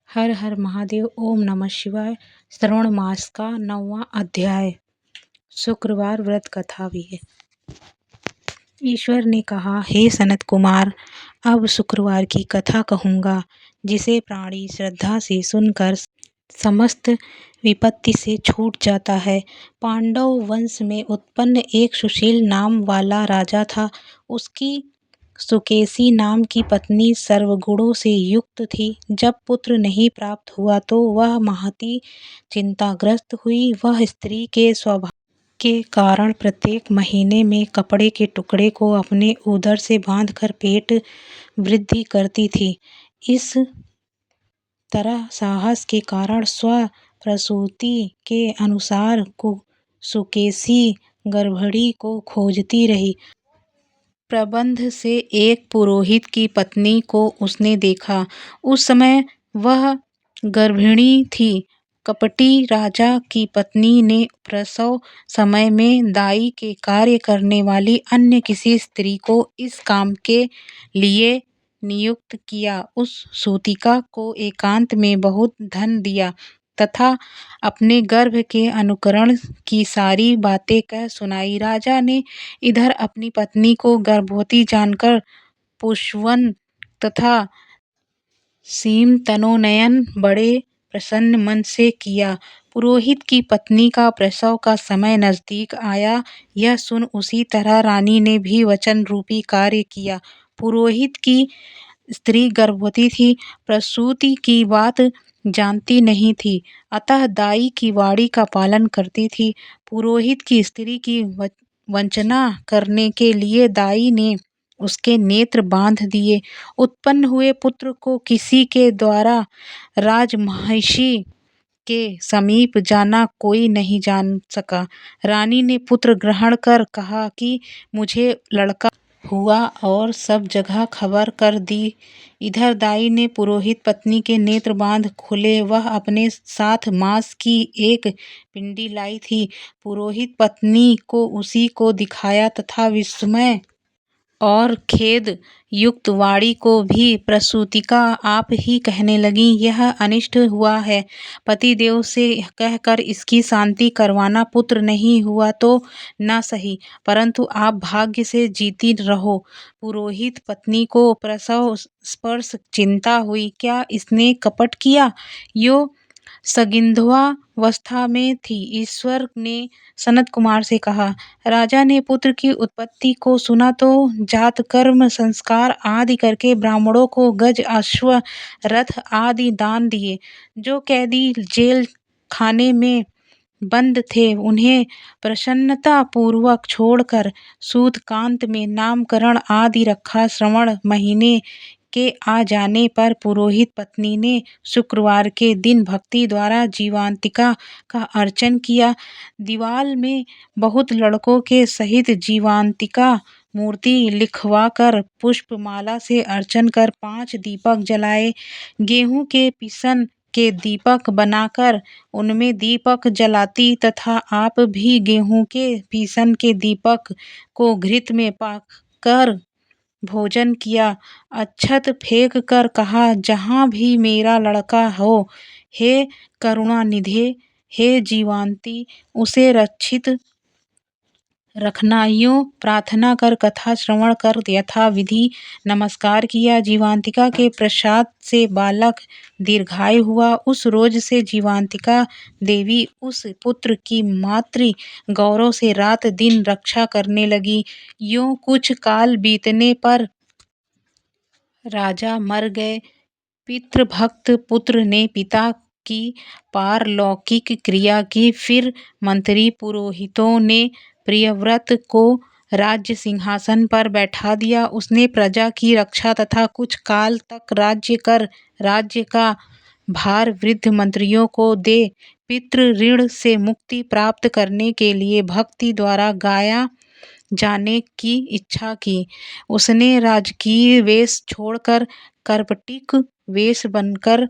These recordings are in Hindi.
हर हर महादेव। ओम नमः शिवाय। श्रावण मास का 9वां अध्याय। शुक्रवार व्रत कथा भी है। ईश्वर ने कहा, हे सनत कुमार, अब शुक्रवार की कथा कहूँगा, जिसे प्राणी श्रद्धा से सुनकर समस्त विपत्ति से छूट जाता है। पांडव वंश में उत्पन्न एक सुशील नाम वाला राजा था। उसकी सुकेशी नाम की पत्नी सर्वगुणों से युक्त थी। जब पुत्र नहीं प्राप्त हुआ तो वह महती चिंताग्रस्त हुई। वह स्त्री के स्वभाव के कारण प्रत्येक महीने में कपड़े के टुकड़े को अपने उदर से बांधकर पेट वृद्धि करती थी। इस तरह साहस के कारण स्व प्रसूति के अनुसार सुकेशी गर्भणी को खोजती रही। प्रबंध से एक पुरोहित की पत्नी को उसने देखा। उस समय वह गर्भिणी थी। कपटी राजा की पत्नी ने प्रसव समय में दाई के कार्य करने वाली अन्य किसी स्त्री को इस काम के लिए नियुक्त किया। उस सूतिका को एकांत में बहुत धन दिया तथा अपने गर्भ के अनुकरण की सारी बातें कह सुनाई। राजा ने इधर अपनी पत्नी को गर्भवती जानकर पुष्पवन तथा सीमंतनोन्नयन बड़े प्रसन्न मन से किया। पुरोहित की पत्नी का प्रसव का समय नजदीक आया। यह सुन उसी तरह रानी ने भी वचन रूपी कार्य किया। पुरोहित की स्त्री गर्भवती थी, प्रसूति की बात जानती नहीं थी, अतः दाई की वाणी का पालन करती थी। पुरोहित की स्त्री की वंचना करने के लिए दाई ने उसके नेत्र बांध दिए। उत्पन्न हुए पुत्र को किसी के द्वारा राजमहिषी के समीप जाना कोई नहीं जान सका। रानी ने पुत्र ग्रहण कर कहा कि मुझे लड़का हुआ और सब जगह खबर कर दी। इधर दाई ने पुरोहित पत्नी के नेत्र बांध खुले। वह अपने साथ मांस की एक पिंडी लाई थी। पुरोहित पत्नी को उसी को दिखाया तथा विस्मय और खेद युक्त वाणी को भी प्रसूतिका आप ही कहने लगी, यह अनिष्ट हुआ है। पतिदेव से कहकर इसकी शांति करवाना। पुत्र नहीं हुआ तो न सही, परंतु आप भाग्य से जीती रहो। पुरोहित पत्नी को प्रसव स्पर्श चिंता हुई। क्या इसने कपट किया? यो संदिग्धावस्था में थी। ईश्वर ने सनत कुमार से कहा, राजा ने पुत्र की उत्पत्ति को सुना तो जात कर्म संस्कार आदि करके ब्राह्मणों को गज अश्व रथ आदि दान दिए। जो कैदी जेल खाने में बंद थे उन्हें प्रसन्नता पूर्वक छोड़कर सूतकांत में नामकरण आदि रखा। श्रावण महीने के आ जाने पर पुरोहित पत्नी ने शुक्रवार के दिन भक्ति द्वारा जीवांतिका का अर्चन किया। दीवाल में बहुत लड़कों के सहित जीवांतिका मूर्ति लिखवाकर पुष्पमाला से अर्चन कर 5 दीपक जलाए। गेहूं के पिसन के दीपक बनाकर उनमें दीपक जलाती तथा आप भी गेहूं के पिसन के दीपक को घृत में पाकर भोजन किया। अक्षत फेंक कर कहा, जहाँ भी मेरा लड़का हो, हे करुणानिधे, हे जीवांती, उसे रक्षित रखना। यूं प्रार्थना कर कथा श्रवण कर यथा विधि नमस्कार किया। जीवांतिका के प्रसाद से बालक दीर्घायु हुआ। उस रोज से जीवांतिका देवी उस पुत्र की मातृ गौरव से रात दिन रक्षा करने लगी। यूं कुछ काल बीतने पर राजा मर गए। पितृभक्त पुत्र ने पिता की पारलौकिक क्रिया की। फिर मंत्री पुरोहितों ने प्रियव्रत को राज्य सिंहासन पर बैठा दिया। उसने प्रजा की रक्षा तथा कुछ काल तक राज्य कर राज्य का भार वृद्ध मंत्रियों को दे पितृ ऋण से मुक्ति प्राप्त करने के लिए भक्ति द्वारा गाया जाने की इच्छा की। उसने राजकीय वेश छोड़कर कर्पटिक वेश बनकर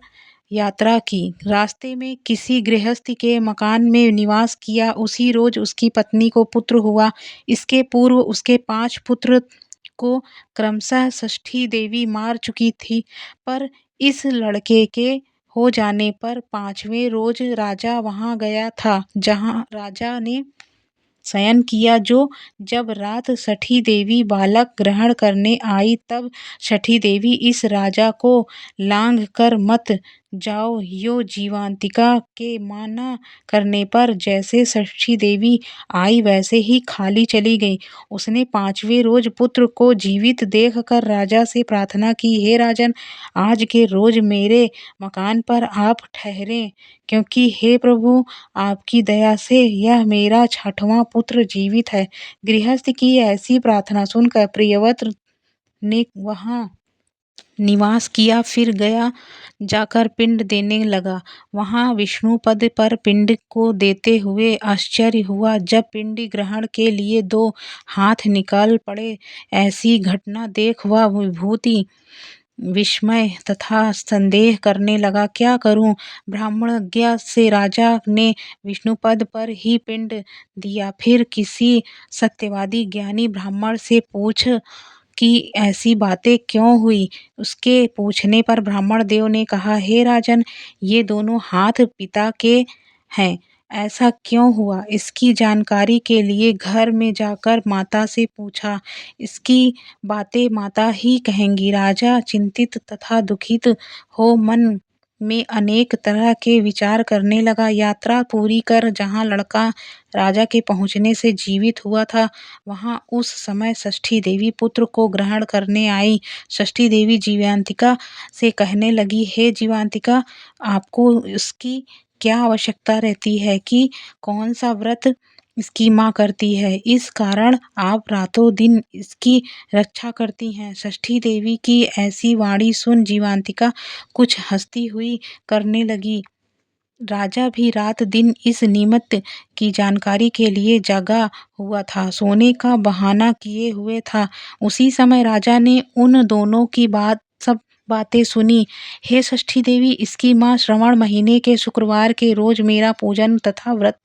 यात्रा की। रास्ते में किसी गृहस्थ के मकान में निवास किया। उसी रोज उसकी पत्नी को पुत्र हुआ। इसके पूर्व उसके 5 पुत्र को क्रमशः षष्ठी देवी मार चुकी थी, पर इस लड़के के हो जाने पर 5वें रोज राजा वहां गया था जहां राजा ने शयन किया। जब रात छठी देवी बालक ग्रहण करने आई तब छठी देवी इस राजा को लांघ कर मत जाओ यो जीवांतिका के माना करने पर जैसे छठी देवी आई वैसे ही खाली चली गई। उसने 5वें रोज पुत्र को जीवित देख कर राजा से प्रार्थना की, हे राजन, आज के रोज मेरे मकान पर आप ठहरें, क्योंकि हे प्रभु, आपकी दया से यह मेरा 6वां पुत्र जीवित है। गृहस्थ की ऐसी प्रार्थना सुनकर प्रियव्रत ने वहां निवास किया, फिर गया जाकर पिंड देने लगा। वहां विष्णुपद पर पिंड को देते हुए आश्चर्य हुआ। जब पिंड ग्रहण के लिए 2 हाथ निकाल पड़े, ऐसी घटना देख वह विभूति विस्मय तथा संदेह करने लगा, क्या करूं? ब्राह्मणज्ञा से राजा ने विष्णुपद पर ही पिंड दिया। फिर किसी सत्यवादी ज्ञानी ब्राह्मण से पूछ कि ऐसी बातें क्यों हुई। उसके पूछने पर ब्राह्मण देव ने कहा, हे राजन, ये दोनों हाथ पिता के हैं। ऐसा क्यों हुआ, इसकी जानकारी के लिए घर में जाकर माता से पूछा। इसकी बातें माता ही कहेंगी। राजा चिंतित तथा दुखित हो मन में अनेक तरह के विचार करने लगा। यात्रा पूरी कर जहाँ लड़का राजा के पहुँचने से जीवित हुआ था, वहाँ उस समय षष्ठी देवी पुत्र को ग्रहण करने आई। षष्ठी देवी जीवांतिका से कहने लगी, हे जीवांतिका, आपको इसकी क्या आवश्यकता रहती है कि कौन सा व्रत इसकी माँ करती है, इस कारण आप रातों दिन इसकी रक्षा करती हैं। षष्ठी देवी की ऐसी वाणी सुन जीवांतिका कुछ हंसती हुई करने लगी। राजा भी रात दिन इस निमित्त की जानकारी के लिए जगा हुआ था, सोने का बहाना किए हुए था। उसी समय राजा ने उन दोनों की सब बातें सुनी। हे षष्ठी देवी, इसकी माँ श्रवण महीने के शुक्रवार के रोज मेरा पूजन तथा व्रत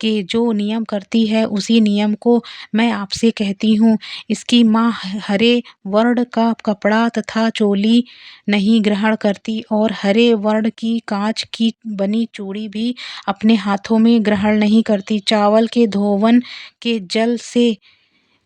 के जो नियम करती है, उसी नियम को मैं आपसे कहती हूँ। इसकी माँ हरे वर्ण का कपड़ा तथा चोली नहीं ग्रहण करती और हरे वर्ण की कांच की बनी चूड़ी भी अपने हाथों में ग्रहण नहीं करती। चावल के धोवन के जल से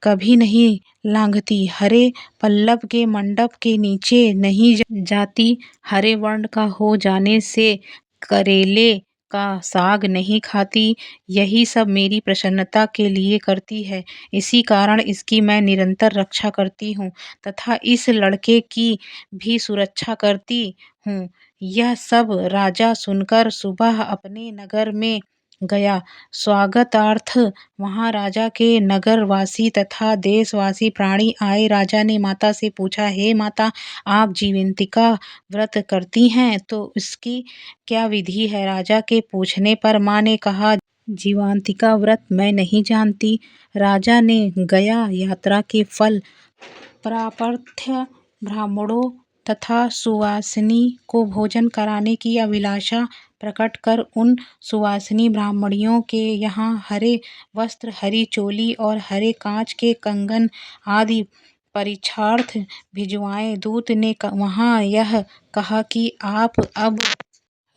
कभी नहीं लांघती। हरे पल्लव के मंडप के नीचे नहीं जाती। हरे वर्ण का हो जाने से करेले का साग नहीं खाती। यही सब मेरी प्रसन्नता के लिए करती है। इसी कारण इसकी मैं निरंतर रक्षा करती हूँ तथा इस लड़के की भी सुरक्षा करती हूँ। यह सब राजा सुनकर सुबह अपने नगर में गया। स्वागतार्थ वहां राजा के नगरवासी तथा देशवासी प्राणी आए। राजा ने माता से पूछा, हे माता, आप जीवंतिका व्रत करती हैं तो इसकी क्या विधि है? राजा के पूछने पर माँ ने कहा, जीवांतिका व्रत मैं नहीं जानती। राजा ने गया यात्रा के फल प्रापर्थ्य ब्राह्मणों तथा सुवासिनी को भोजन कराने की अभिलाषा प्रकट कर उन सुवासिनी ब्राह्मणियों के यहाँ हरे वस्त्र, हरी चोली और हरे कांच के कंगन आदि परीक्षार्थ भिजवाए। दूत ने वहाँ यह कहा कि आप अब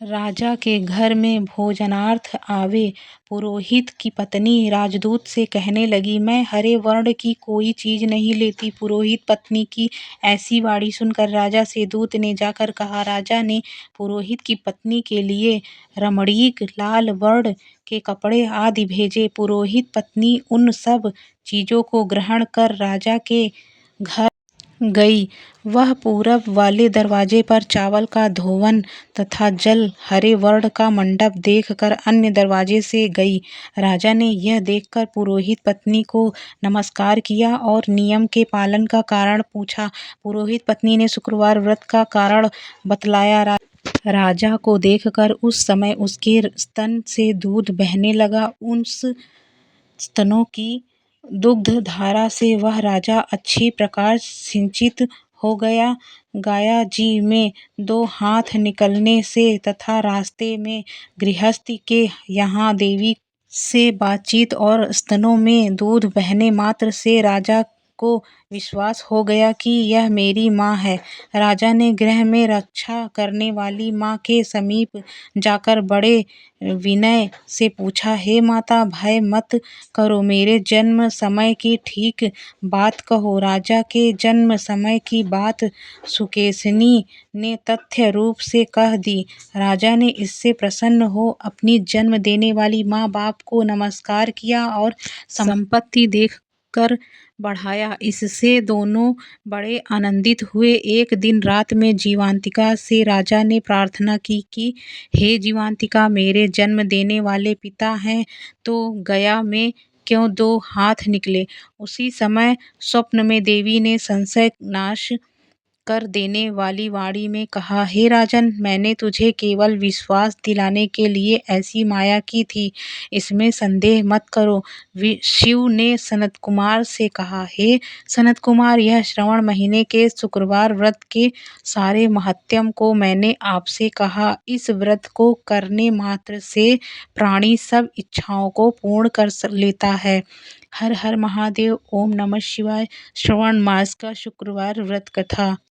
राजा के घर में भोजनार्थ आवे। पुरोहित की पत्नी राजदूत से कहने लगी, मैं हरे वर्ण की कोई चीज नहीं लेती। पुरोहित पत्नी की ऐसी वाणी सुनकर राजा से दूत ने जाकर कहा। राजा ने पुरोहित की पत्नी के लिए रमणीक लाल वर्ण के कपड़े आदि भेजे। पुरोहित पत्नी उन सब चीजों को ग्रहण कर राजा के घर गई। वह पूरब वाले दरवाजे पर चावल का धोवन तथा जल, हरे वर्ण का मंडप देखकर अन्य दरवाजे से गई। राजा ने यह देखकर पुरोहित पत्नी को नमस्कार किया और नियम के पालन का कारण पूछा। पुरोहित पत्नी ने शुक्रवार व्रत का कारण बतलाया। राजा को देखकर उस समय उसके स्तन से दूध बहने लगा। उस स्तनों की दुग्ध धारा से वह राजा अच्छी प्रकार सिंचित हो गया। गाया जी में 2 हाथ निकलने से तथा रास्ते में गृहस्थ के यहाँ देवी से बातचीत और स्तनों में दूध बहने मात्र से राजा को विश्वास हो गया कि यह मेरी माँ है। राजा ने गृह में रक्षा करने वाली माँ के समीप जाकर बड़े विनय से पूछा, हे माता, भय मत करो, मेरे जन्म समय की ठीक बात कहो। राजा के जन्म समय की बात सुकेशनी ने तथ्य रूप से कह दी। राजा ने इससे प्रसन्न हो अपनी जन्म देने वाली माँ बाप को नमस्कार किया और संपत्ति देखकर बढ़ाया। इससे दोनों बड़े आनंदित हुए। एक दिन रात में जीवंतिका से राजा ने प्रार्थना की कि हे जीवंतिका, मेरे जन्म देने वाले पिता हैं तो गया में क्यों दो हाथ निकले। उसी समय स्वप्न में देवी ने संशय नाश कर देने वाली वाणी में कहा, हे राजन, मैंने तुझे केवल विश्वास दिलाने के लिए ऐसी माया की थी, इसमें संदेह मत करो। शिव ने सनत कुमार से कहा, हे सनत कुमार, यह श्रवण महीने के शुक्रवार व्रत के सारे महात्म्य को मैंने आपसे कहा। इस व्रत को करने मात्र से प्राणी सब इच्छाओं को पूर्ण कर लेता है। हर हर महादेव। ओम नमः शिवाय। श्रवण मास का शुक्रवार व्रत कथा।